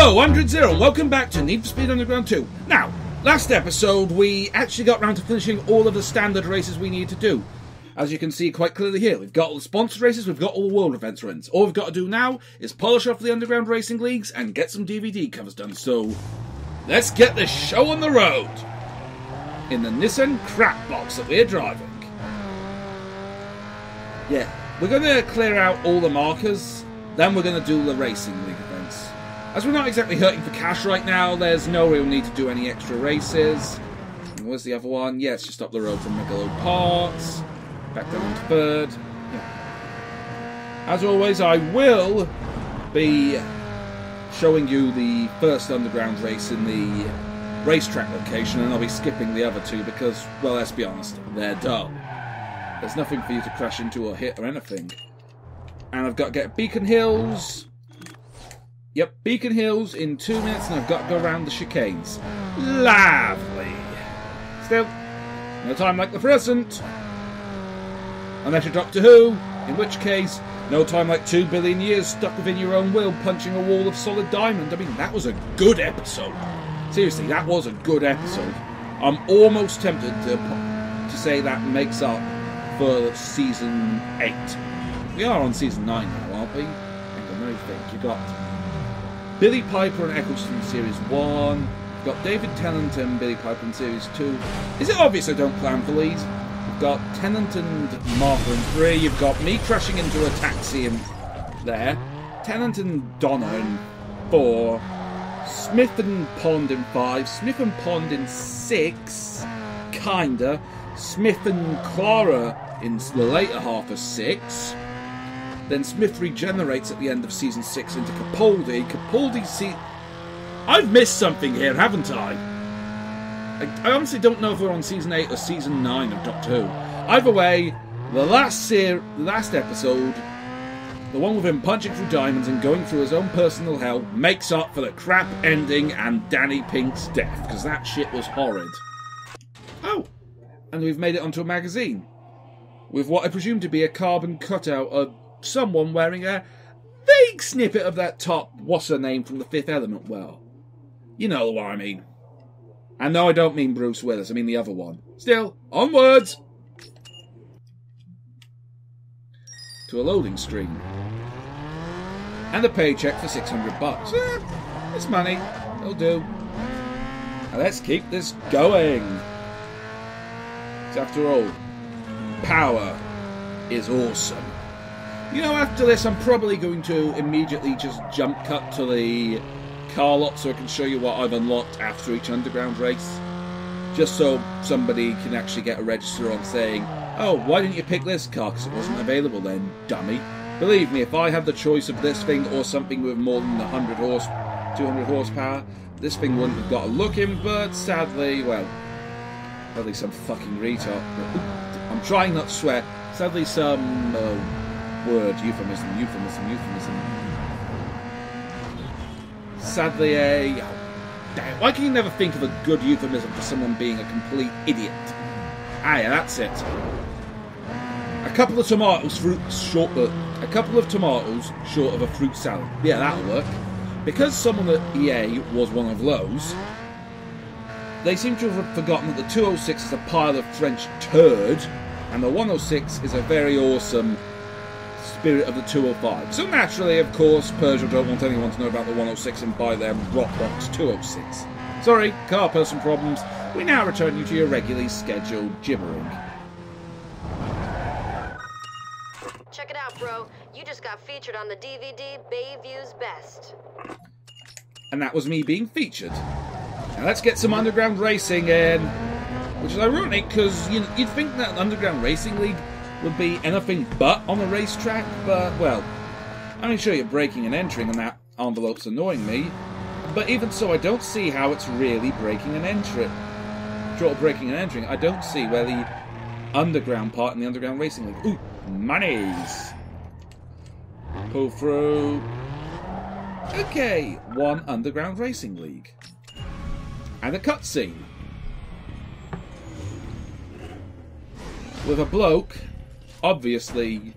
Hello, I'm Zero. Welcome back to Need for Speed Underground 2. Now, last episode we actually got around to finishing all of the standard races we need to do. As you can see quite clearly here, we've got all the sponsored races, we've got all the world events runs. All we've got to do now is polish off the Underground Racing Leagues and get some DVD covers done. So, let's get this show on the road in the Nissan crap box that we're driving. Yeah, we're going to clear out all the markers, then we're going to do the Racing League events. As we're not exactly hurting for cash right now, there's no real need to do any extra races. And where's the other one? Yeah, it's just up the road from Megalo Parks. Back down to third. Yeah. As always, I will be showing you the first underground race in the racetrack location, and I'll be skipping the other two because, well, let's be honest, they're dull. There's nothing for you to crash into or hit or anything. And I've got to get Beacon Hills. Yep, Beacon Hills in 2 minutes, and I've got to go around the chicanes. Lovely. Still, no time like the present. Unless you're Doctor Who, in which case, no time like 2 billion years stuck within your own will, punching a wall of solid diamond. I mean, that was a good episode. Seriously, that was a good episode. I'm almost tempted to say that makes up for Season 8. We are on Season 9 now, aren't we? Hang on, let me think. You've got Billy Piper and Eccleston Series 1. You've got David Tennant and Billy Piper in Series 2. Is it obvious I don't plan for these? You've got Tennant and Martha in 3. You've got me crashing into a taxi in there. Tennant and Donna in 4. Smith and Pond in 5. Smith and Pond in 6. Kinda. Smith and Clara in the later half of 6. Then Smith regenerates at the end of Season 6 into Capaldi. I've missed something here, haven't I? I honestly don't know if we're on Season 8 or Season 9 of Doctor Who. Either way, the last episode, the one with him punching through diamonds and going through his own personal hell, makes up for the crap ending and Danny Pink's death, because that shit was horrid. Oh, and we've made it onto a magazine, with what I presume to be a carbon cutout of someone wearing a vague snippet of that top what's-her-name from The Fifth Element. Well, you know what I mean. And no, I don't mean Bruce Willis, I mean the other one. Still, onwards! To a loading screen. And a paycheck for $600. It's money. It'll do. Now let's keep this going. So after all, power is awesome. You know, after this, I'm probably going to immediately just jump cut to the car lot so I can show you what I've unlocked after each underground race. Just so somebody can actually get a register on saying, oh, why didn't you pick this car? Because it wasn't available then, dummy. Believe me, if I had the choice of this thing or something with more than 200 horsepower, this thing wouldn't have got a look in, but sadly, well, sadly some fucking retard. I'm trying not to swear. Sadly some euphemism. Sadly damn, why can you never think of a good euphemism for someone being a complete idiot? Ah, yeah, that's it. A couple of tomatoes short of a fruit salad. Yeah, that'll work. Because someone at EA was one of those, they seem to have forgotten that the 206 is a pile of French turd, and the 106 is a very awesome spirit of the 205. So naturally, of course, Peugeot don't want anyone to know about the 106 and buy their Rockbox 206. Sorry, car person problems. We now return you to your regularly scheduled gibbering. Check it out, bro. You just got featured on the DVD Bayview's Best. And that was me being featured. Now let's get some underground racing in. Which is ironic, because you'd think that Underground Racing League would be anything but on a racetrack, but, well, I mean, sure, you're breaking and entering, and that envelope's annoying me, but even so, I don't see how it's really breaking and entering. Short of breaking and entering, I don't see where the underground part in the Underground Racing League. Ooh, monies! Pull through. Okay, one Underground Racing League. And a cutscene. With a bloke, obviously,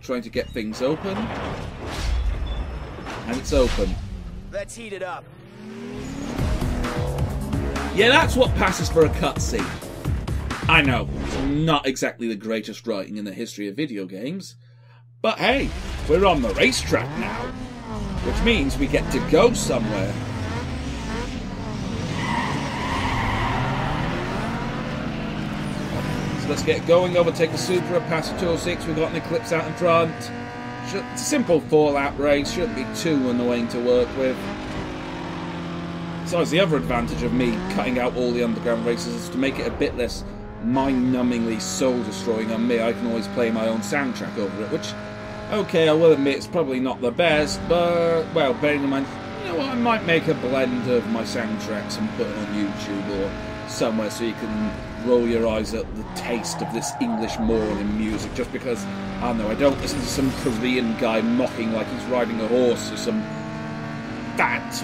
trying to get things open. And it's open. Let's heat it up. Yeah, that's what passes for a cutscene. I know, it's not exactly the greatest writing in the history of video games, but hey, we're on the racetrack now, which means we get to go somewhere. So let's get going, overtake the Supra, pass the 206, we've got an Eclipse out in front. It's a simple four-lap race, shouldn't be too annoying to work with. Besides, the other advantage of me cutting out all the underground races is to make it a bit less mind-numbingly soul-destroying on me. I can always play my own soundtrack over it, which, okay, I will admit it's probably not the best, but, well, bearing in mind, you know what, I might make a blend of my soundtracks and put it on YouTube or somewhere so you can roll your eyes at the taste of this English moron in music, just because, I don't know, I don't listen to some Korean guy mocking like he's riding a horse or some fat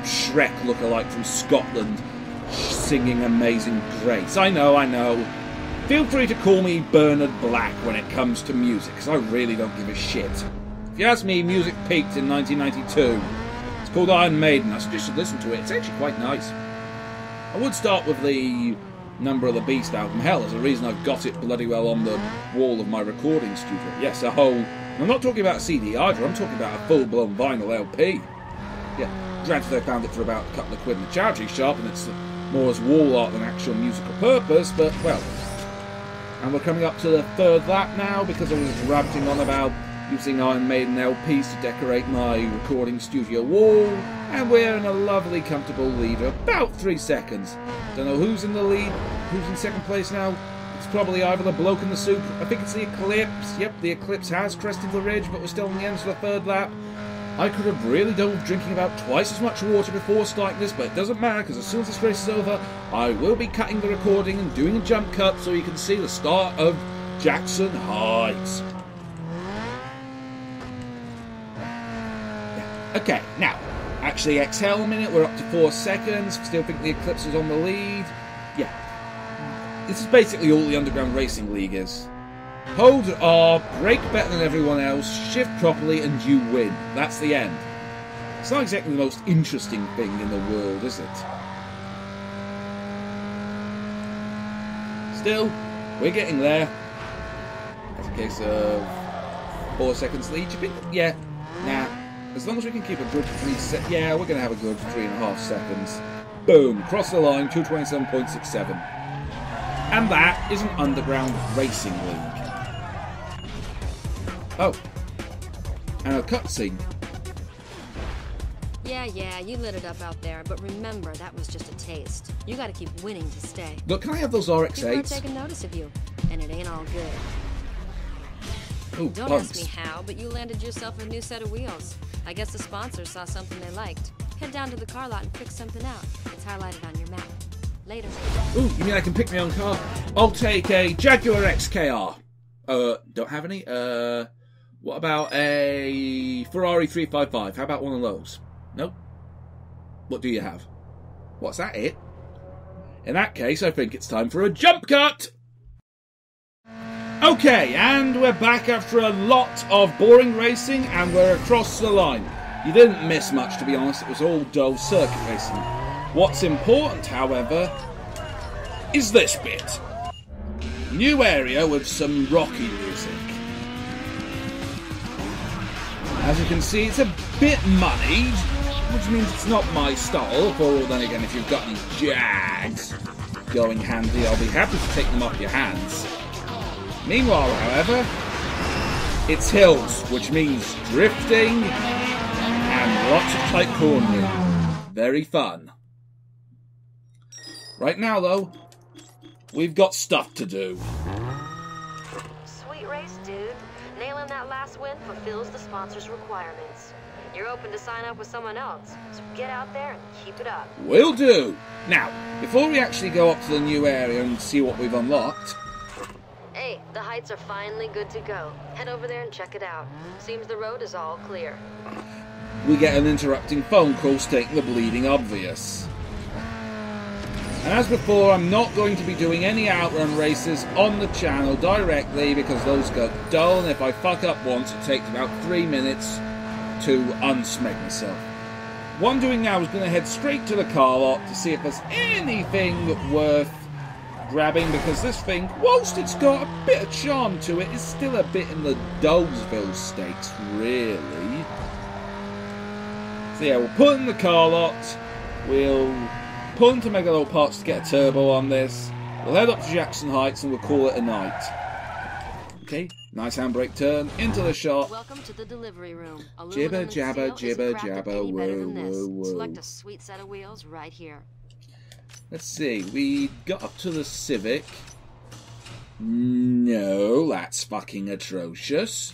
Shrek lookalike from Scotland singing Amazing Grace. I know. Feel free to call me Bernard Black when it comes to music, because I really don't give a shit. If you ask me, music peaked in 1992. It's called Iron Maiden. I suggest you listen to it. It's actually quite nice. I would start with the Number of the Beast album. Hell, there's a reason I've got it bloody well on the wall of my recording studio. Yes, a whole... I'm not talking about a CD either, I'm talking about a full-blown vinyl LP. Yeah, granted I found it for about a couple of quid in the charity shop, and it's more as wall art than actual musical purpose, but, well... And we're coming up to the third lap now, because I was ranting on about using Iron Maiden LPs to decorate my recording studio wall, and we're in a lovely, comfortable lead of about 3 seconds. Don't know who's in the lead, who's in second place now. It's probably either the bloke in the suit. I think it's the Eclipse. Yep, the Eclipse has crested the ridge, but we're still on the end of the third lap. I could have really done with drinking about twice as much water before starting this, but it doesn't matter, because as soon as this race is over, I will be cutting the recording and doing a jump cut so you can see the start of Jackson Heights. Okay, now, actually exhale a minute, we're up to 4 seconds, still think the Eclipse is on the lead. Yeah, this is basically all the Underground Racing League is. Hold R, brake better than everyone else, shift properly, and you win. That's the end. It's not exactly the most interesting thing in the world, is it? Still, we're getting there. That's a case of 4 seconds lead, you think? Yeah, nah. As long as we can keep a good 3 seconds, yeah, we're going to have a good 3.5 seconds. Boom, cross the line, 227.67. And that is an Underground Racing League. Oh, and a cutscene. Yeah, you lit it up out there, but remember, that was just a taste. You gotta keep winning to stay. Look, can I have those RX-8s? People are taking notice of you, and it ain't all good. Ooh, Don't bugs. ask me how, but you landed yourself a new set of wheels. I guess the sponsors saw something they liked. Head down to the car lot and pick something out. It's highlighted on your map. Later. Ooh, you mean I can pick my own car? I'll take a Jaguar XKR. Don't have any? What about a Ferrari 355? How about one of those? Nope. What do you have? What's that, it? In that case, I think it's time for a jump cut! Okay, and we're back after a lot of boring racing, and we're across the line. You didn't miss much, to be honest. It was all dull circuit racing. What's important, however, is this bit. New area with some rocky music. As you can see, it's a bit moneyed, which means it's not my style, for then again, if you've got any Jags going handy, I'll be happy to take them off your hands. Meanwhile, however, it's hills, which means drifting and lots of tight cornering. Very fun. Right now, though, we've got stuff to do. Sweet race, dude. Nailing that last win fulfills the sponsor's requirements. You're open to sign up with someone else, so get out there and keep it up. Will do. Now, before we actually go up to the new area and see what we've unlocked... Hey, the heights are finally good to go. Head over there and check it out. Seems the road is all clear. We get an interrupting phone call stating the bleeding obvious. And as before, I'm not going to be doing any outrun races on the channel directly because those go dull, and if I fuck up once, it takes about 3 minutes to unsmeg myself. what I'm doing now is going to head straight to the car lot to see if there's anything worth grabbing, because this thing, whilst it's got a bit of charm to it, is still a bit in the Dolesville stakes, really. So yeah, we'll put in the car lot, we'll pull into Megalo Parts to get a turbo on this, we'll head up to Jackson Heights and we'll call it a night. Okay, nice handbrake turn, into the shop. Welcome to the delivery room. Jibber jabber, jibber jabber, whoa, whoa, whoa. Select a sweet set of wheels right here. Let's see, we got up to the Civic. No, that's fucking atrocious.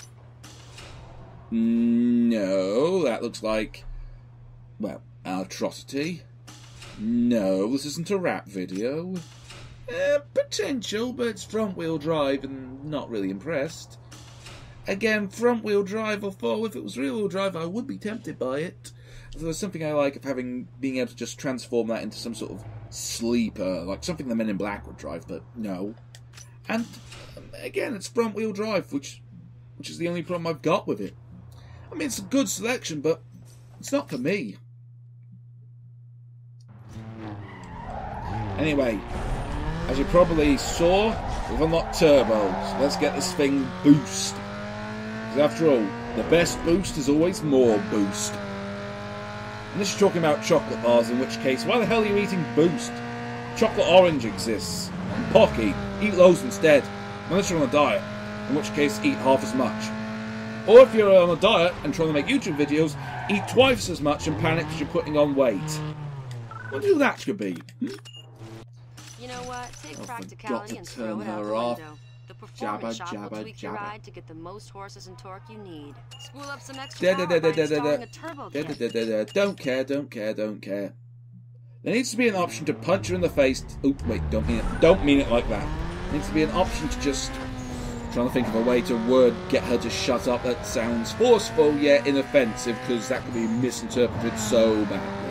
No, that looks like, well, an atrocity. No, this isn't a rap video. Potential, but it's front-wheel drive and not really impressed. Again, front-wheel drive, although if it was rear-wheel drive, I would be tempted by it. There's something I like of being able to just transform that into some sort of sleeper, like something the Men in Black would drive, but no. And again, it's front-wheel drive, which is the only problem I've got with it. I mean, it's a good selection, but it's not for me. Anyway, as you probably saw, we've unlocked turbo, so let's get this thing boost. Because after all, the best boost is always more boost. Unless you're talking about chocolate bars, in which case, why the hell are you eating Boost? Chocolate orange exists. And Pocky, eat loads instead. Unless you're on a diet, in which case, eat half as much. Or if you're on a diet and trying to make YouTube videos, eat twice as much and panic because you're putting on weight. What do that could be? You know what? Take I practicality and forgot to throw it turn out her the off. window. The performance shop will Jabba, tweak your jabba. ride to get the most horses and torque you need. Spool up some extra power by installing a turbo kit. Don't care, don't care, don't care. There needs to be an option to punch her in the face. Oh, wait, don't mean it like that. There needs to be an option to just... trying to think of a way to get her to shut up that sounds forceful yet inoffensive, because that could be misinterpreted so badly.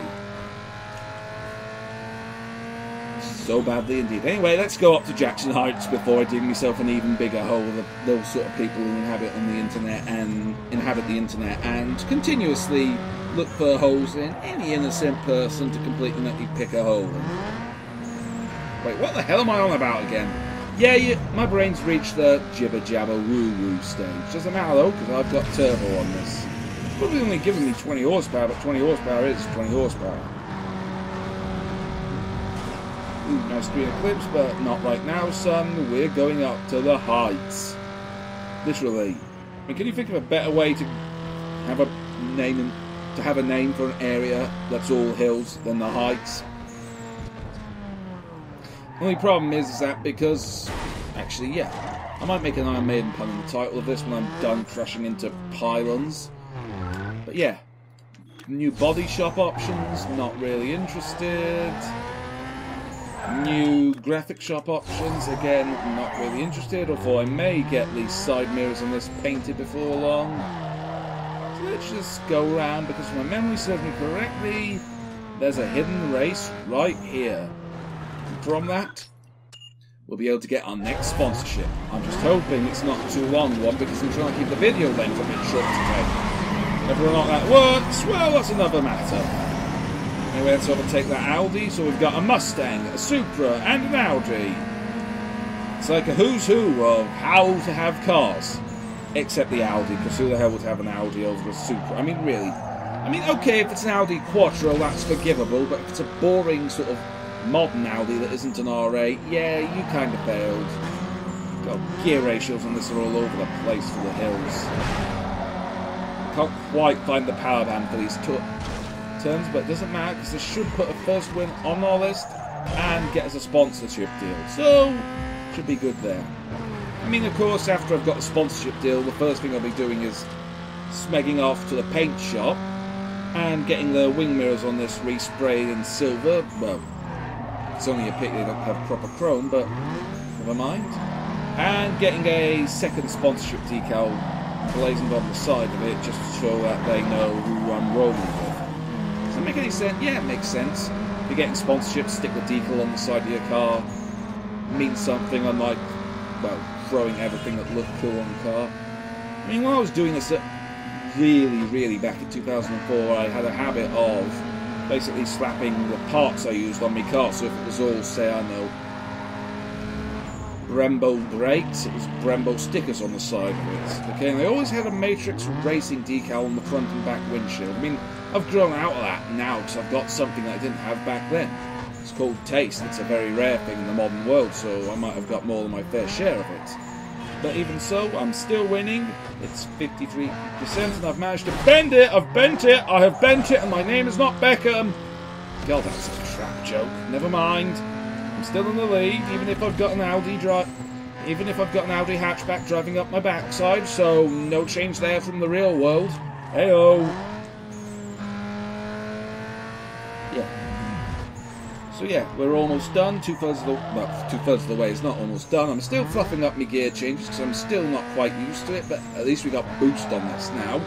So badly indeed. Anyway, let's go up to Jackson Heights before I dig myself an even bigger hole of those sort of people who inhabit the internet and continuously look for holes in any innocent person to completely let you pick a hole in. Wait, what the hell am I on about again? Yeah, my brain's reached the jibber jabber woo woo stage. Doesn't matter though, because I've got turbo on this. It's probably only giving me 20 horsepower, but 20 horsepower is 20 horsepower. Ooh, nice green eclipse, but not right now, son. We're going up to the heights. Literally. I mean, can you think of a better way to have a name for an area that's all hills than the heights? Only problem is that because, actually, yeah, I might make an Iron Maiden pun in the title of this when I'm done crashing into pylons. But yeah, new body shop options, not really interested. New graphic shop options, again, not really interested, although I may get these side mirrors on this painted before long. So let's just go around, because if my memory serves me correctly, there's a hidden race right here. And from that, we'll be able to get our next sponsorship. I'm just hoping it's not too long one, because I'm trying to keep the video length a bit short today. Whether or not that works, well, that's another matter. Anyway, let's overtake that Audi. So we've got a Mustang, a Supra, and an Audi. It's like a who's who of how to have cars. Except the Audi, because who the hell would have an Audi over a Supra? I mean, really. I mean, okay, if it's an Audi Quattro, that's forgivable, but if it's a boring sort of modern Audi that isn't an R8, yeah, you kind of failed. God, gear ratios on this are all over the place for the hills. Can't quite find the power band for these turns, but it doesn't matter, because this should put a first win on our list and get us a sponsorship deal, so should be good there. I mean, of course, after I've got a sponsorship deal, the first thing I'll be doing is smegging off to the paint shop and getting the wing mirrors on this resprayed in silver. Well, it's only a pity they don't have proper chrome, but never mind. And getting a second sponsorship decal blazoned on the side of it, just to show that they know who I'm rolling with. Does that make any sense? Yeah, it makes sense. If you're getting sponsorship, stick the decal on the side of your car. Means something, unlike, well, throwing everything that looked cool on the car. I mean, when I was doing this at really back in 2004, I had a habit of basically slapping the parts I used on my car. So if it was all, say, I know, Brembo brakes, it was Brembo stickers on the side of it. Okay, and they always had a Matrix Racing decal on the front and back windshield. I mean, I've grown out of that now because I've got something that I didn't have back then. It's called taste. It's a very rare thing in the modern world, so I might have got more than my fair share of it. But even so, I'm still winning. It's 53%, and I've managed to bend it. I've bent it. I have bent it, and my name is not Beckham. God, that's a crap joke. Never mind. I'm still in the lead, even if I've got an Audi hatchback driving up my backside. So no change there from the real world. Heyo. Yeah. So yeah, we're almost done. Two-thirds of the way is not almost done. I'm still fluffing up my gear changes because I'm still not quite used to it, but at least we got boost on this now.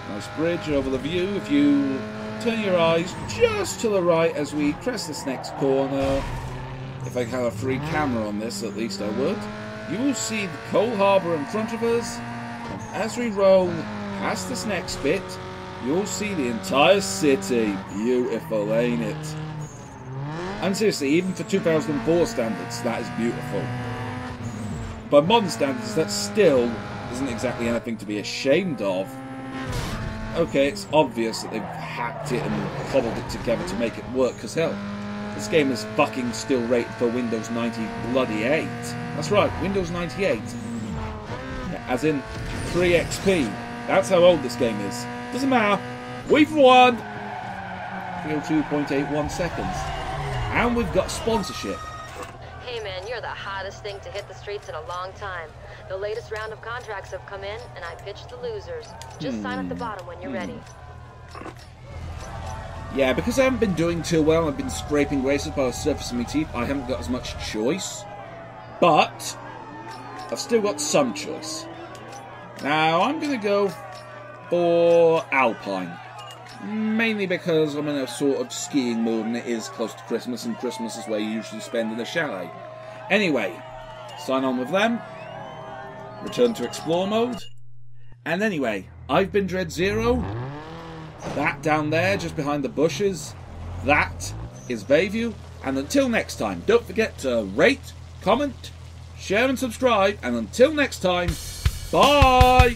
Nice bridge over the view. If you turn your eyes just to the right as we crest this next corner, if I had a free camera on this, at least I would, you will see the Coal Harbour in front of us, and as we roll past this next bit, you'll see the entire city. Beautiful, ain't it? And seriously, even for 2004 standards, that is beautiful. By modern standards, that still isn't exactly anything to be ashamed of. Okay, it's obvious that they've hacked it and cobbled it together to make it work, because hell, this game is fucking still rated for Windows 98. That's right, Windows 98. Yeah, as in 3 XP. That's how old this game is. Doesn't matter. We've won! 302.81 seconds. And we've got sponsorship. Hey man, you're the hottest thing to hit the streets in a long time. The latest round of contracts have come in, and I pitched the losers. Just sign at the bottom when you're ready. Yeah, because I haven't been doing too well, I've been scraping races by the surface of my teeth, I haven't got as much choice. But I've still got some choice. Now, I'm going to go for Alpine. Mainly because I'm in a sort of skiing mood and it is close to Christmas, and Christmas is where you usually spend in a chalet. Anyway, sign on with them. Return to explore mode. And anyway, I've been Dread Zero. That down there, just behind the bushes, that is Bayview. And until next time, don't forget to rate, comment, share and subscribe. And until next time, bye!